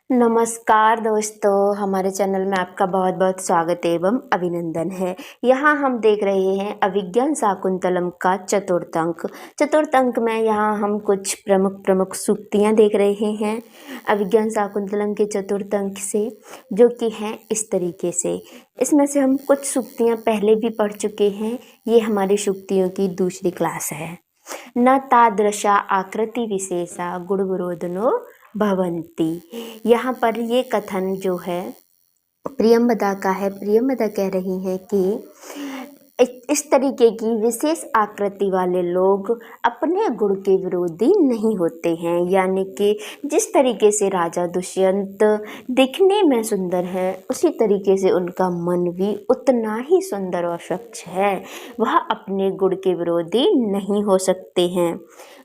नमस्कार दोस्तों, हमारे चैनल में आपका बहुत बहुत स्वागत एवं अभिनंदन है। यहाँ हम देख रहे हैं अभिज्ञान शाकुंतलम का चतुर्थ अंक। चतुर्थ अंक में यहाँ हम कुछ प्रमुख सूक्तियाँ देख रहे हैं अभिज्ञान शाकुंतलम के चतुर्थ अंक से, जो कि हैं इस तरीके से। इसमें से हम कुछ सूक्तियाँ पहले भी पढ़ चुके हैं। ये हमारी सूक्तियों की दूसरी क्लास है। न तादृशा आकृति विशेषा गुणविरोधिनो भवन्ति। यहाँ पर ये कथन जो है प्रियंवदा का है। प्रियंवदा कह रही हैं कि इस तरीके की विशेष आकृति वाले लोग अपने गुण के विरोधी नहीं होते हैं। यानी कि जिस तरीके से राजा दुष्यंत दिखने में सुंदर है, उसी तरीके से उनका मन भी उतना ही सुंदर और स्वच्छ है। वह अपने गुण के विरोधी नहीं हो सकते हैं।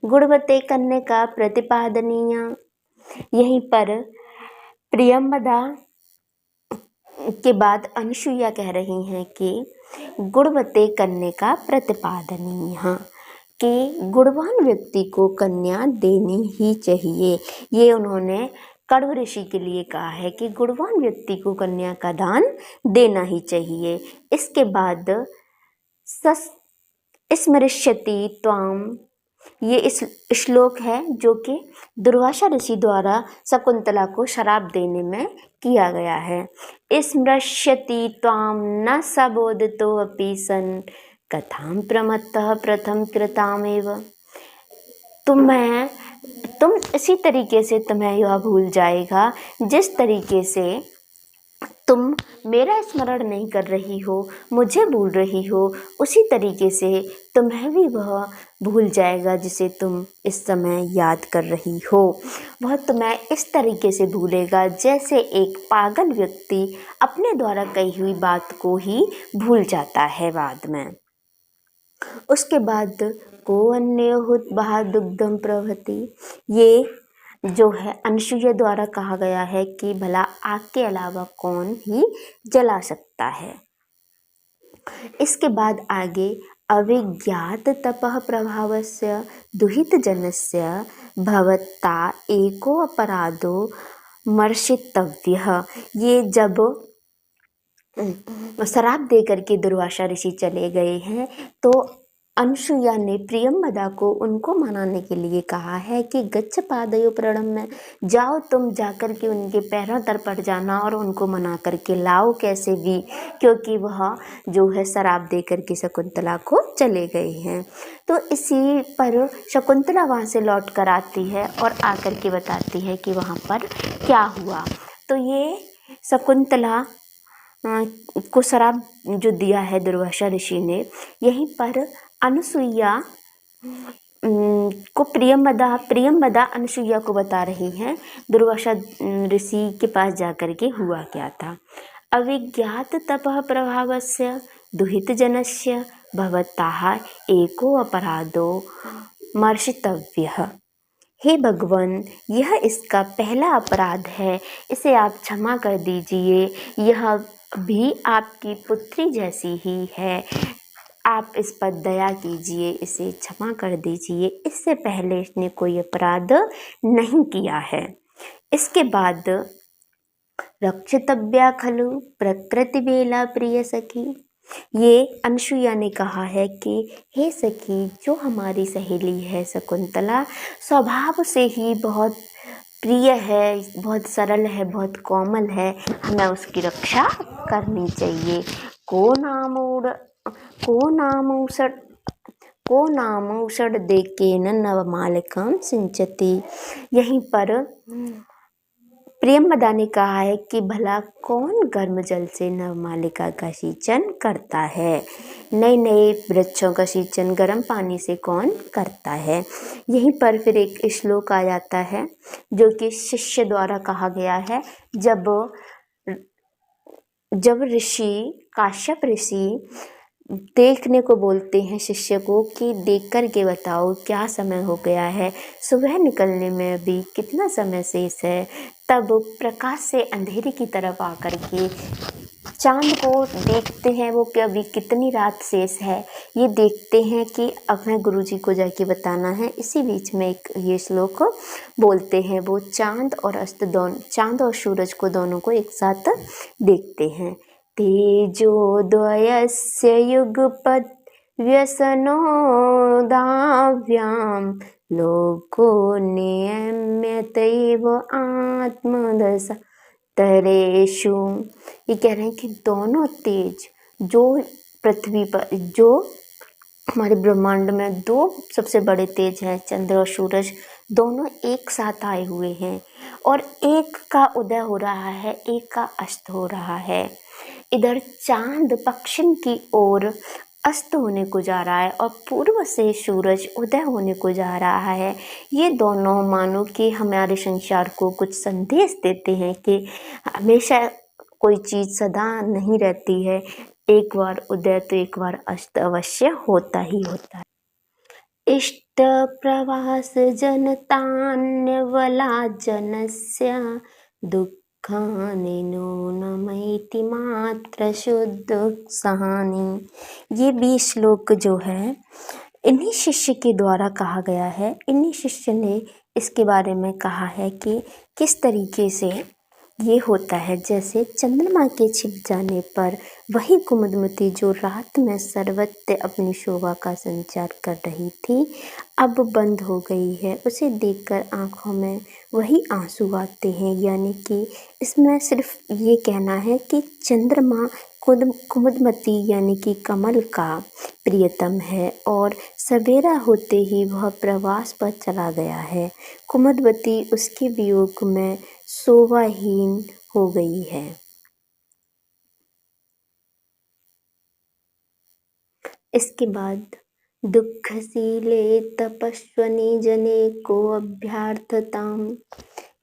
गुणवते करने का प्रतिपादनीय। यहीं पर प्रियंवदा के बाद अनुसुईया कह रही हैं कि गुणवते कन्या का प्रतिपादनीय, कि गुणवान व्यक्ति को कन्या देनी ही चाहिए। ये उन्होंने कण्व ऋषि के लिए कहा है कि गुणवान व्यक्ति को कन्या का दान देना ही चाहिए। इसके बाद स्मृष्यति त्वाम, ये इस श्लोक है जो कि दुर्वासा ऋषि द्वारा शकुंतला को शराप देने में किया गया है। स्मृष्यति त्वाम न सबोदितो अपि सन् कथां प्रमत्तः प्रथम कृतामेव। तुम इसी तरीके से तुम्हें यह भूल जाएगा जिस तरीके से तुम मेरा स्मरण नहीं कर रही हो, मुझे भूल रही हो, उसी तरीके से तुम्हें भी वह भूल जाएगा जिसे तुम इस समय याद कर रही हो। वह तुम्हें इस तरीके से भूलेगा जैसे एक पागल व्यक्ति अपने द्वारा कही हुई बात को ही भूल जाता है बाद में। उसके बाद को अन्य हुत बहा दुग्धम प्रभृति, ये जो है अनुसुईया द्वारा कहा गया है कि भला आग के अलावा कौन ही जला सकता है। इसके बाद आगे अविज्ञात तपः प्रभावस्य दुहित जनस्य भवत्ता एको अपराधो मर्षितव्यः। ये जब शराप दे करके दुर्वासा ऋषि चले गए हैं तो अनुसुईया ने प्रियंवदा को उनको मनाने के लिए कहा है कि गच्छ पादयो प्रणम में, जाओ तुम जाकर के उनके पैरों तर पड़ जाना और उनको मना करके लाओ कैसे भी, क्योंकि वह जो है शराप दे करके शकुंतला को चले गए हैं। तो इसी पर शकुंतला वहाँ से लौट कर आती है और आकर के बताती है कि वहाँ पर क्या हुआ। तो ये शकुंतला को शराप जो दिया है दुर्वासा ऋषि ने, यहीं पर अनुसुईया को प्रियंवदा अनुसुईया को बता रही हैं दुर्वासा ऋषि के पास जाकर के हुआ क्या था। अविज्ञात तपः प्रभावस्य दुहित जनस्य भवत्ताः एको अपराधो मर्षितव्यः। हे भगवान, यह इसका पहला अपराध है, इसे आप क्षमा कर दीजिए। यह भी आपकी पुत्री जैसी ही है, आप इस पर दया कीजिए, इसे क्षमा कर दीजिए। इससे पहले इसने कोई अपराध नहीं किया है। इसके बाद रक्षितव्या खलु प्रकृति बेला प्रिय सखी, ये अनुसुईया ने कहा है कि हे सखी, जो हमारी सहेली है शकुंतला स्वभाव से ही बहुत प्रिय है, बहुत सरल है, बहुत कोमल है, हमें उसकी रक्षा करनी चाहिए। को नामौषध देकेन नवमालिकां सिंचति। यहीं पर प्रियंवदा ने कहा है कि भला कौन गर्म जल से नवमालिका का सिंचन करता है, नए नए वृक्षों का सिंचन गर्म पानी से कौन करता है। यहीं पर फिर एक श्लोक आ जाता है जो कि शिष्य द्वारा कहा गया है। जब ऋषि काश्यप ऋषि देखने को बोलते हैं शिष्य को कि देख कर के बताओ क्या समय हो गया है, सुबह निकलने में अभी कितना समय शेष है, तब प्रकाश से अंधेरे की तरफ आकर के चाँद को देखते हैं वो कि अभी कितनी रात शेष है, ये देखते हैं कि अब हमें गुरुजी को जाके बताना है। इसी बीच में एक ये श्लोक बोलते हैं, वो चाँद और अस्त दोनों, चाँद और सूरज को दोनों को एक साथ देखते हैं। तेजोद्वयस्य युगपत् व्यसनो दाव्यां लोको नियम्यतैव आत्मदशा तरेषु। ये कह रहे हैं कि दोनों तेज जो पृथ्वी पर, जो हमारे ब्रह्मांड में दो सबसे बड़े तेज हैं, चंद्र और सूरज, दोनों एक साथ आए हुए हैं और एक का उदय हो रहा है, एक का अस्त हो रहा है। इधर चांद पश्चिम की ओर अस्त होने को जा रहा है और पूर्व से सूरज उदय होने को जा रहा है। ये दोनों मानो कि हमारे संसार को कुछ संदेश देते हैं कि हमेशा कोई चीज़ सदा नहीं रहती है, एक बार उदय तो एक बार अस्त अवश्य होता ही होता है। इष्ट प्रवास जनतान्यवला जनस्य दुःखानि नूनमैति मात्र शुद्ध सहानि। ये 20 श्लोक जो है इन्हीं शिष्य के द्वारा कहा गया है। इन्हीं शिष्य ने इसके बारे में कहा है कि किस तरीके से ये होता है। जैसे चंद्रमा के छिप जाने पर वही कुमुदमती जो रात में सर्वत्र अपनी शोभा का संचार कर रही थी, अब बंद हो गई है, उसे देखकर आँखों में वही आंसू आते हैं। यानी कि इसमें सिर्फ ये कहना है कि चंद्रमा कुमुदमती यानी कि कमल का प्रियतम है और सवेरा होते ही वह प्रवास पर चला गया है। कुमुदवती उसके वियोग में शोभाहीन हो गई है। इसके बाद दुःखशीले तपस्वनी जने को अभ्यर्थताम,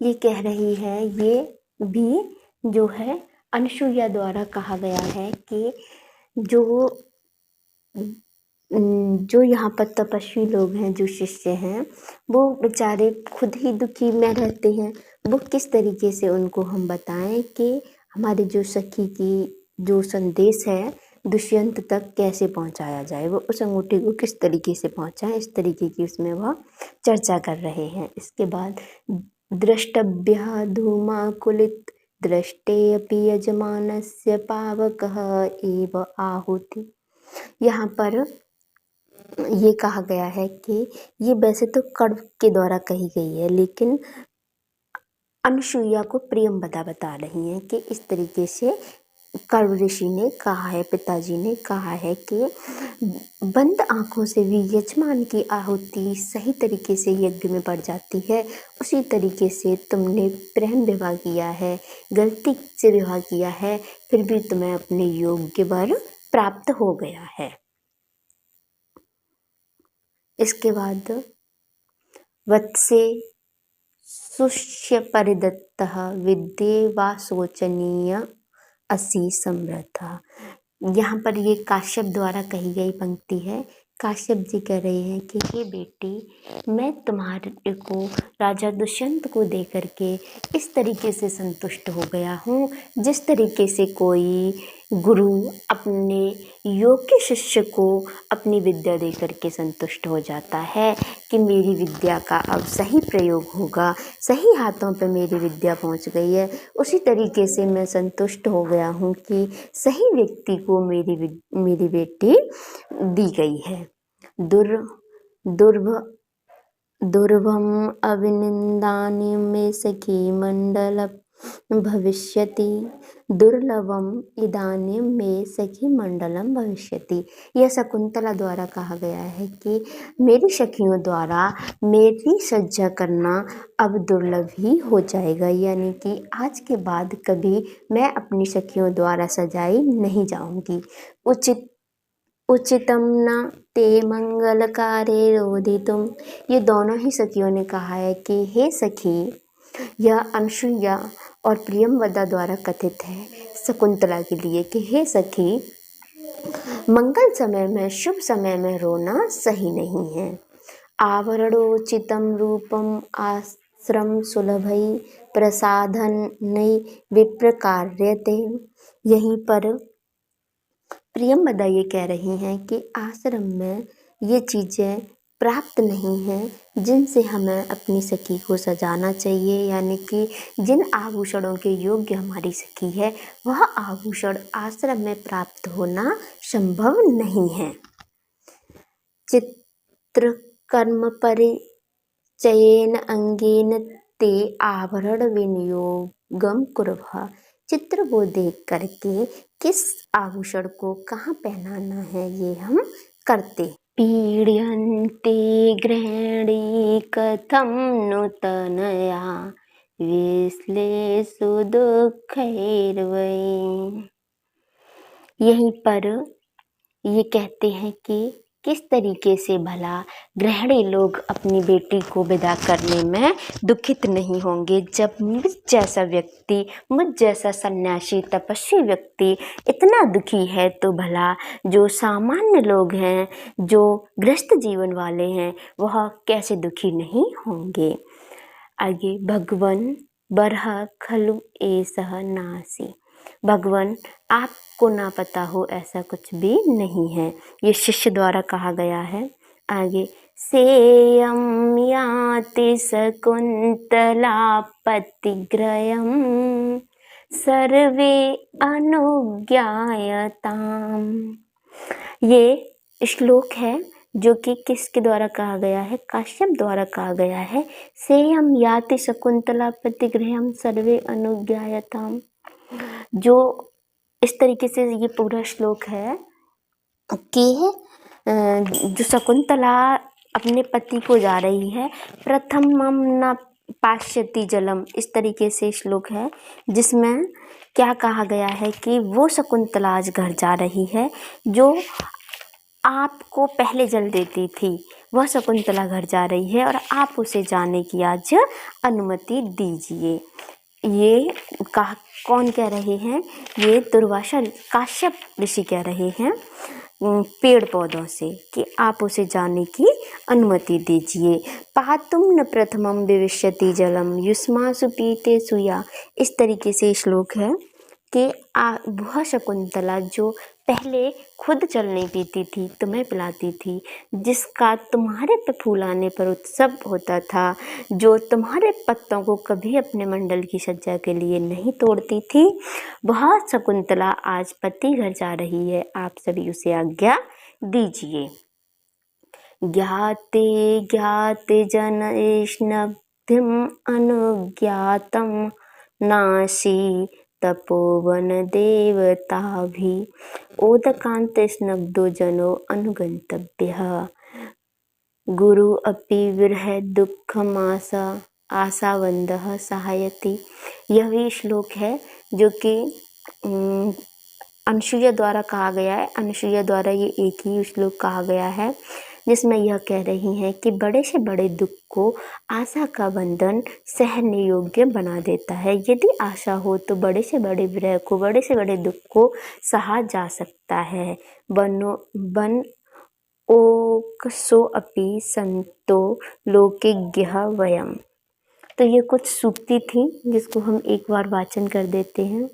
ये कह रही है, ये भी जो है अनुसुईया द्वारा कहा गया है कि जो यहाँ पर तपस्वी लोग हैं, जो शिष्य हैं, वो बेचारे खुद ही दुखी में रहते हैं। वो किस तरीके से उनको हम बताएं कि हमारे जो सखी की जो संदेश है दुष्यंत तक कैसे पहुंचाया जाए, वो उस अंगूठी को किस तरीके से पहुंचाएं, इस तरीके की उसमें वह चर्चा कर रहे हैं। इसके बाद द्रष्टव्या धूमाकुलित दृष्टे अपि यजमानस्य पावकः एव आहुति। यहाँ पर ये कहा गया है कि ये वैसे तो कण्व के द्वारा कही गई है, लेकिन अनुसुईया को प्रियंवदा बता रही हैं कि इस तरीके से कण्व ऋषि ने कहा है, पिताजी ने कहा है कि बंद आँखों से भी यजमान की आहुति सही तरीके से यज्ञ में पड़ जाती है। उसी तरीके से तुमने प्रेम विवाह किया है, गलती से विवाह किया है, फिर भी तुम्हें अपने योग्य वर प्राप्त हो गया है। इसके बाद वत्से सुष्य परिदत्तः विद्ये वा शोचनीय असि समृद्धा। यहाँ पर ये काश्यप द्वारा कही गई पंक्ति है। काश्यप जी कह रहे हैं कि हे बेटी, मैं तुम्हारे को राजा दुष्यंत को दे करके इस तरीके से संतुष्ट हो गया हूँ जिस तरीके से कोई गुरु अपने योग्य शिष्य को अपनी विद्या दे करके संतुष्ट हो जाता है कि मेरी विद्या का अब सही प्रयोग होगा, सही हाथों पे मेरी विद्या पहुंच गई है। उसी तरीके से मैं संतुष्ट हो गया हूँ कि सही व्यक्ति को मेरी बेटी दी गई है। दुर्भम अभिनिंदानि मे सखी मंडल भविष्यति, दुर्लभम इदानीं मे सखी मंडलम भविष्यति। यह शकुंतला द्वारा कहा गया है कि मेरी सखियों द्वारा मेरी सज्जा करना अब दुर्लभ ही हो जाएगा। यानी कि आज के बाद कभी मैं अपनी सखियों द्वारा सजाई नहीं जाऊंगी। उचितम न ते मंगलकारे रोधितुम। ये दोनों ही सखियों ने कहा है कि हे सखी, यह अनुसुईया और प्रियंवदा द्वारा कथित है शकुंतला के लिए कि हे सखी, मंगल समय में, शुभ समय में रोना सही नहीं है। आवरणोचितम रूपम श्रम सुलभै प्रसाधनै विप्रकार्यते। यहीं पर प्रियंवदा ये कह रही हैं कि आश्रम में ये चीज़ें प्राप्त नहीं हैं जिनसे हमें अपनी सखी को सजाना चाहिए, यानी कि जिन आभूषणों के योग्य हमारी सखी है वह आभूषण आश्रम में प्राप्त होना संभव नहीं है। चित्रकर्म परिचयेन अंगेन ते आभरण विनियोगम कुर्वः। चित्र को देख करके किस आभूषण को कहाँ पहनाना है ये हम करते। पीड्यन्ते गृहिणी कथं नु तनया विश्लेषु दुःखैर्वै। यहीं पर ये कहते हैं कि किस तरीके से भला गृहिणी लोग अपनी बेटी को विदा करने में दुखित नहीं होंगे, जब मुझ जैसा व्यक्ति, मुझ जैसा सन्यासी तपस्वी व्यक्ति इतना दुखी है, तो भला जो सामान्य लोग हैं, जो गृहस्थ जीवन वाले हैं, वह कैसे दुखी नहीं होंगे। आगे, भगवन बरह खलु एसह नासी। भगवान आपको ना पता हो ऐसा कुछ भी नहीं है, ये शिष्य द्वारा कहा गया है। आगे, सेयं याति शकुन्तला पतिग्रयं सर्वे अनुज्ञायताम्। ये श्लोक है जो कि किसके द्वारा कहा गया है, काश्यप द्वारा कहा गया है। सेयं याति शकुन्तला पतिग्रयं सर्वे अनुज्ञायताम्। जो इस तरीके से ये पूरा श्लोक है कि जो शकुंतला अपने पति को जा रही है, प्रथमम न पाश्यति जलम, इस तरीके से श्लोक है जिसमें क्या कहा गया है कि वो शकुंतला आज घर जा रही है जो आपको पहले जल देती थी, वह शकुंतला घर जा रही है और आप उसे जाने की आज अनुमति दीजिए। ये कौन कह रहे हैं, ये दुर्वासा काश्यप ऋषि कह रहे हैं पेड़ पौधों से कि आप उसे जाने की अनुमति दीजिए। पातुम न प्रथमम विविष्यति जलम युष्मासु पीते सुया, इस तरीके से श्लोक है कि वह शकुंतला जो पहले खुद जल नहीं पीती थी, तुम्हें पिलाती थी, जिसका तुम्हारे पे फूल आने पर उत्सव होता था, जो तुम्हारे पत्तों को कभी अपने मंडल की सज्जा के लिए नहीं तोड़ती थी, वह शकुंतला आज पति घर जा रही है, आप सभी उसे आज्ञा दीजिए। ज्ञाते ज्ञाते जनैष्णव्धिम अनुज्ञातम नासी तपोवन देवता भी ओदकांत स्नग्धो जनो अनुगंतव्यः। गुरु अपि विरह दुःखम आशावंदः सहायति। यह भी श्लोक है जो कि अनुसुईया द्वारा कहा गया है। अनुसुईया द्वारा ये एक ही श्लोक कहा गया है जिसमें यह कह रही हैं कि बड़े से बड़े दुख को आशा का बंधन सहने योग्य बना देता है। यदि आशा हो तो बड़े से बड़े विरह को, बड़े से बड़े दुख को सहा जा सकता है। बन ओकसो अपि संतो लोकिज्ञः वयम्। तो ये कुछ सूक्ति थी जिसको हम एक बार वाचन कर देते हैं।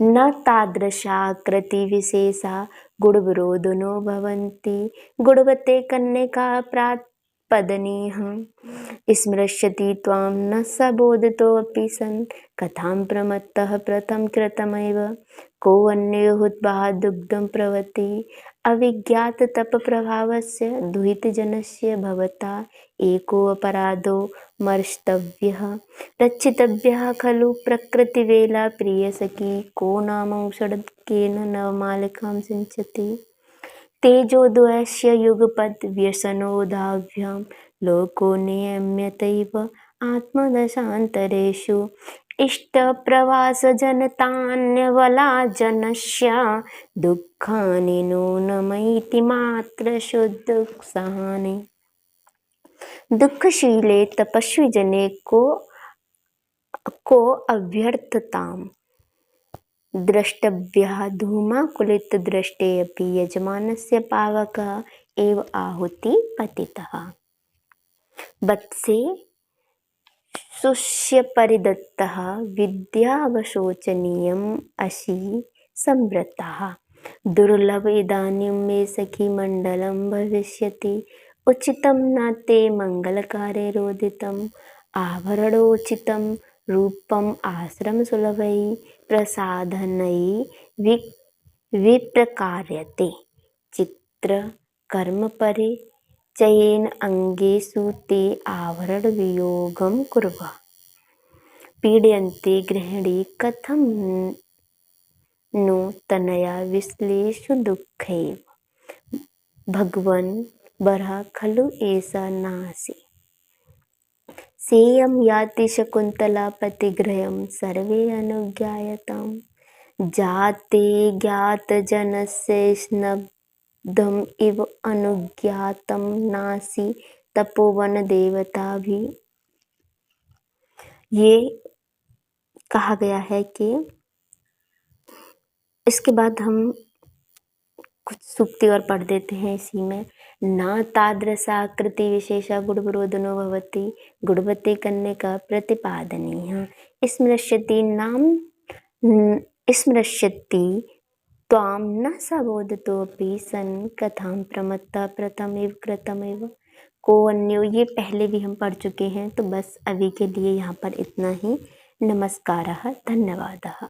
न तादृशा कृति विशेषा गुणविरोधिनो भवन्ति गुणवते कन्यका प्रात्पदनीह स्मृष्यति त्वां न स बोधितोऽपि सन् कथां प्रमत्तः प्रथम कृतमेव को अन्योहुत्वा दुग्धं प्रवति अविज्ञात तप प्रभावस्य दुहितजनस्य भवता एको अपराधो मर्ष्टव्यः रक्षितव्यः खलु प्रकृतिवेला प्रियसखी को नामौषधकेन नवमालिकां सिञ्चति तेजोद्वयस्य युगपद् व्यसनोदाभ्यां लोको नियम्यतैव आत्मदशान्तरेषु इष्टप्रवासजनतान्यवलाजनस्य दुःखानि नूनमैति मात्र शुद्धसहानि। दुःखशीले तपस्वी जने को अभ्यर्थताम् द्रष्टव्यः धूमाकुलित दृष्टे अपि यजमानस्य पावकः एव आहुति पतितः। वत्से शुष्यपरिदत्तः विद्यावशोचनीयम् अशी संवृत्तः दुर्लभ इदानीं मे सखी मण्डलं भविष्यति उचितं न ते मङ्गलकारे रोदितम् आभरणोचितं रूपम् आश्रमसुलभैः प्रसाधनैः विप्रकार्यते चित्रकर्मपरिचयेन अङ्गेषु ते आभरणवियोगं कुर्वः पीड्यन्ते गृहिणी कथं नो तनया विश्लेषु दुःखैव भगवन् वरः खलु एषा नासि सेयं याति शकुन्तला पतिगृहं सर्वे अनुज्ञायताम् जाते ज्ञातजनस्य स्नग्धम् इव अनुज्ञातं नासि तपोवनदेवताभिः। ये कहा गया है कि इसके बाद हम कुछ सूक्ति और पढ़ देते हैं इसी में। न तादृशाकृति विशेषा गुणविरोधनो भवति गुणवती कन्यका प्रतिपादनीय स्मृष्यति त्वां न सबोधतोऽपि सन् कथां प्रमत्ता प्रथमेव कृतमेव को अन्यो। ये पहले भी हम पढ़ चुके हैं, तो बस अभी के लिए यहाँ पर इतना ही। नमस्कारः, धन्यवादः।